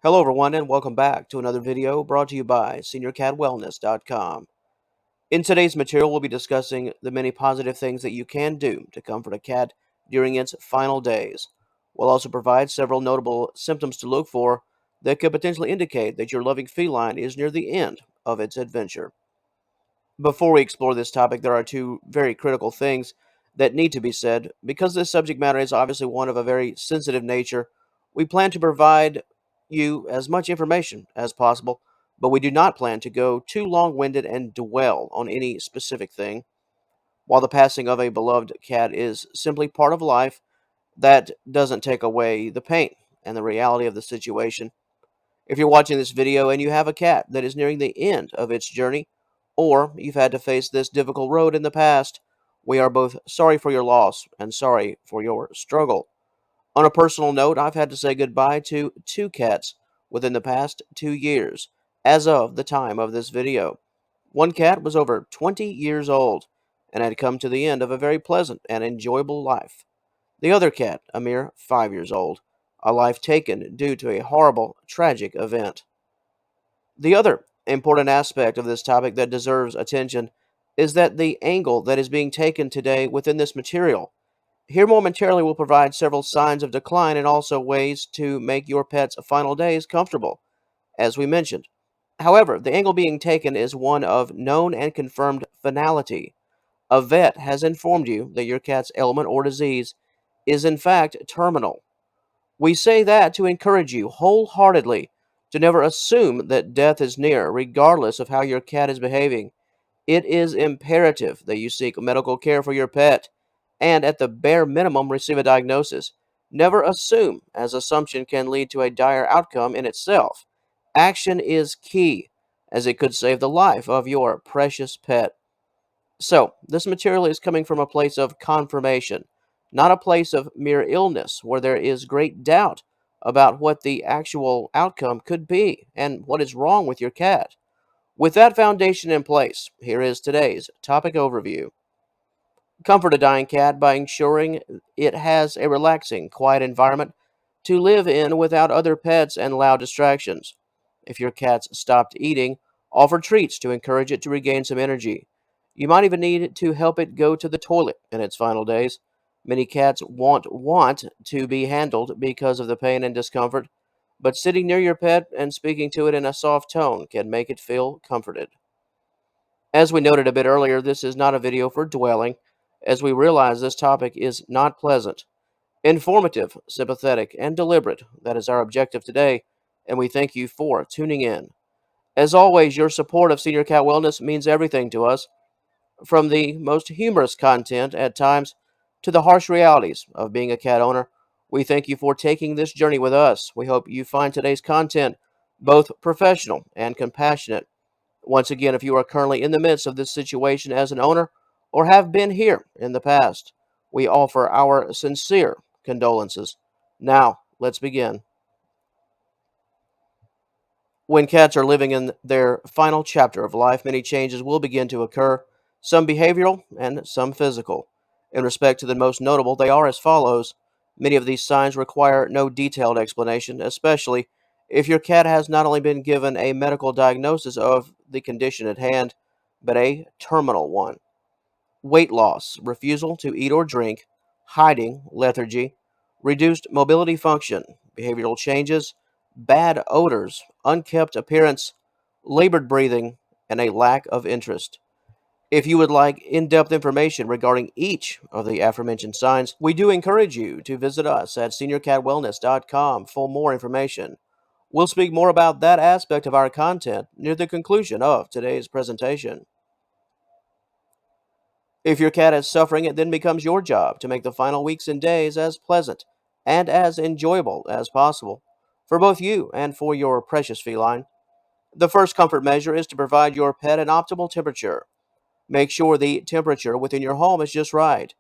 Hello, everyone, and welcome back to another video brought to you by SeniorCatWellness.com. In today's material, we'll be discussing the many positive things that you can do to comfort a cat during its final days. We'll also provide several notable symptoms to look for that could potentially indicate that your loving feline is near the end of its adventure. Before we explore this topic, there are two very critical things that need to be said. Because this subject matter is obviously one of a very sensitive nature, we plan to provide you as much information as possible, but we do not plan to go too long winded and dwell on any specific thing. While the passing of a beloved cat is simply part of life, that doesn't take away the pain and the reality of the situation. If you're watching this video and you have a cat that is nearing the end of its journey, or you've had to face this difficult road in the past, we are both sorry for your loss and sorry for your struggle. On a personal note, I've had to say goodbye to two cats within the past 2 years, as of the time of this video. One cat was over 20 years old and had come to the end of a very pleasant and enjoyable life. The other cat, a mere 5 years old, a life taken due to a horrible, tragic event. The other important aspect of this topic that deserves attention is that the angle that is being taken today within this material. Here momentarily will provide several signs of decline and also ways to make your pet's final days comfortable, as we mentioned. However, the angle being taken is one of known and confirmed finality. A vet has informed you that your cat's ailment or disease is in fact terminal. We say that to encourage you wholeheartedly to never assume that death is near, regardless of how your cat is behaving. It is imperative that you seek medical care for your pet and, at the bare minimum, receive a diagnosis. Never assume, as assumption can lead to a dire outcome in itself. Action is key, as it could save the life of your precious pet. So, this material is coming from a place of confirmation, not a place of mere illness where there is great doubt about what the actual outcome could be and what is wrong with your cat. With that foundation in place, here is today's topic overview. Comfort a dying cat by ensuring it has a relaxing, quiet environment to live in without other pets and loud distractions. If your cat's stopped eating, offer treats to encourage it to regain some energy. You might even need to help it go to the toilet in its final days. Many cats want to be handled because of the pain and discomfort, but sitting near your pet and speaking to it in a soft tone can make it feel comforted. As we noted a bit earlier, this is not a video for dwelling, as we realize this topic is not pleasant. Informative, sympathetic, and deliberate, that is our objective today, and we thank you for tuning in. As always, your support of Senior Cat Wellness means everything to us, from the most humorous content at times to the harsh realities of being a cat owner. We thank you for taking this journey with us. We hope you find today's content both professional and compassionate. Once again, if you are currently in the midst of this situation as an owner or have been here in the past, we offer our sincere condolences. Now, let's begin. When cats are living in their final chapter of life, many changes will begin to occur, some behavioral and some physical. In respect to the most notable, they are as follows. Many of these signs require no detailed explanation, especially if your cat has not only been given a medical diagnosis of the condition at hand, but a terminal one. Weight loss, refusal to eat or drink, hiding, lethargy, reduced mobility function, behavioral changes, bad odors, unkept appearance, labored breathing, and a lack of interest. If you would like in depth information regarding each of the aforementioned signs, we do encourage you to visit us at SeniorCatWellness.com for more information. We'll speak more about that aspect of our content near the conclusion of today's presentation. If your cat is suffering, it then becomes your job to make the final weeks and days as pleasant and as enjoyable as possible for both you and for your precious feline. The first comfort measure is to provide your pet an optimal temperature. Make sure the temperature within your home is just right.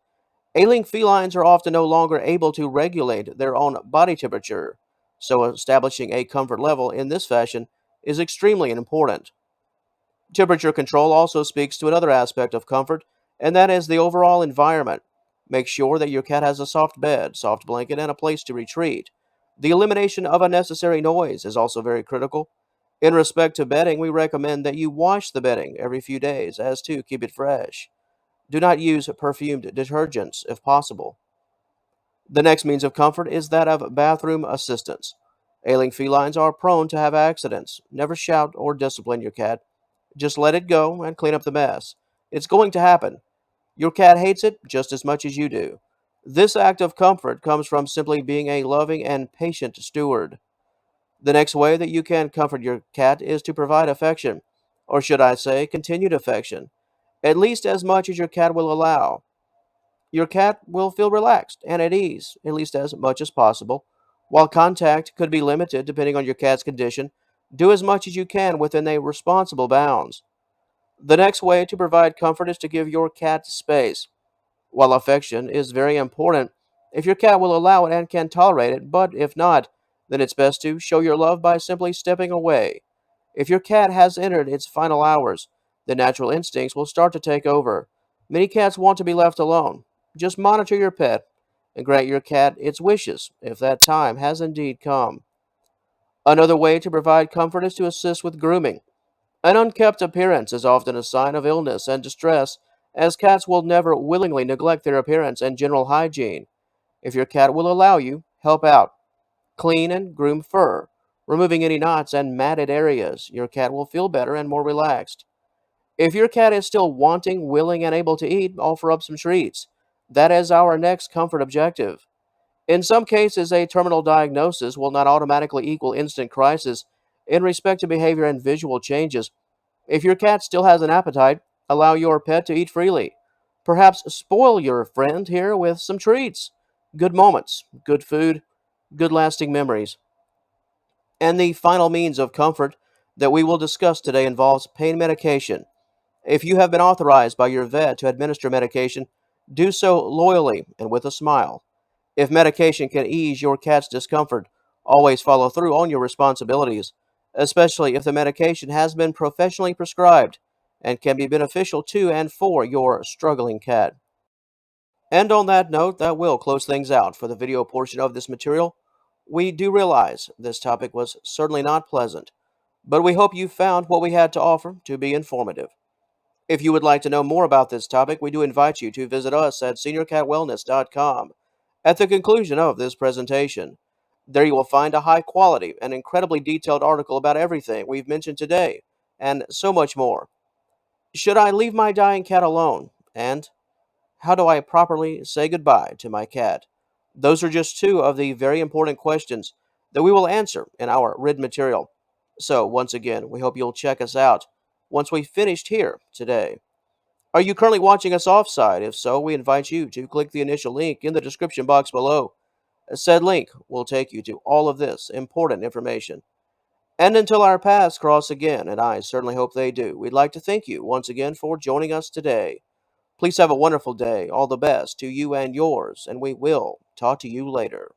Ailing felines are often no longer able to regulate their own body temperature, so establishing a comfort level in this fashion is extremely important. Temperature control also speaks to another aspect of comfort, and that is the overall environment. Make sure that your cat has a soft bed, soft blanket, and a place to retreat. The elimination of unnecessary noise is also very critical. In respect to bedding, we recommend that you wash the bedding every few days as to keep it fresh. Do not use perfumed detergents if possible. The next means of comfort is that of bathroom assistance. Ailing felines are prone to have accidents. Never shout or discipline your cat. Just let it go and clean up the mess. It's going to happen. Your cat hates it just as much as you do. This act of comfort comes from simply being a loving and patient steward. The next way that you can comfort your cat is to provide affection, or should I say, continued affection, at least as much as your cat will allow. Your cat will feel relaxed and at ease, at least as much as possible. While contact could be limited depending on your cat's condition, do as much as you can within a responsible bounds. The next way to provide comfort is to give your cat space. While affection is very important, if your cat will allow it and can tolerate it, but if not, then it's best to show your love by simply stepping away. If your cat has entered its final hours, the natural instincts will start to take over. Many cats want to be left alone. Just monitor your pet and grant your cat its wishes if that time has indeed come. Another way to provide comfort is to assist with grooming. An unkept appearance is often a sign of illness and distress, as cats will never willingly neglect their appearance and general hygiene. If your cat will allow you, help out. Clean and groom fur, removing any knots and matted areas. Your cat will feel better and more relaxed. If your cat is still wanting, willing, and able to eat, offer up some treats. That is our next comfort objective. In some cases, a terminal diagnosis will not automatically equal instant crisis in respect to behavior and visual changes. If your cat still has an appetite, allow your pet to eat freely. Perhaps spoil your friend here with some treats. Good moments, good food, good lasting memories. And the final means of comfort that we will discuss today involves pain medication. If you have been authorized by your vet to administer medication, do so loyally and with a smile. If medication can ease your cat's discomfort, always follow through on your responsibilities, especially if the medication has been professionally prescribed and can be beneficial to and for your struggling cat. And on that note, that will close things out for the video portion of this material. We do realize this topic was certainly not pleasant, but we hope you found what we had to offer to be informative. If you would like to know more about this topic, we do invite you to visit us at seniorcatwellness.com at the conclusion of this presentation. There you will find a high quality and incredibly detailed article about everything we've mentioned today, and so much more. Should I leave my dying cat alone? And how do I properly say goodbye to my cat? Those are just two of the very important questions that we will answer in our written material. So, once again, we hope you'll check us out once we've finished here today. Are you currently watching us offsite? If so, we invite you to click the initial link in the description box below. Said link will take you to all of this important information. And until our paths cross again, and I certainly hope they do, we'd like to thank you once again for joining us today. Please have a wonderful day. All the best to you and yours, and we will talk to you later.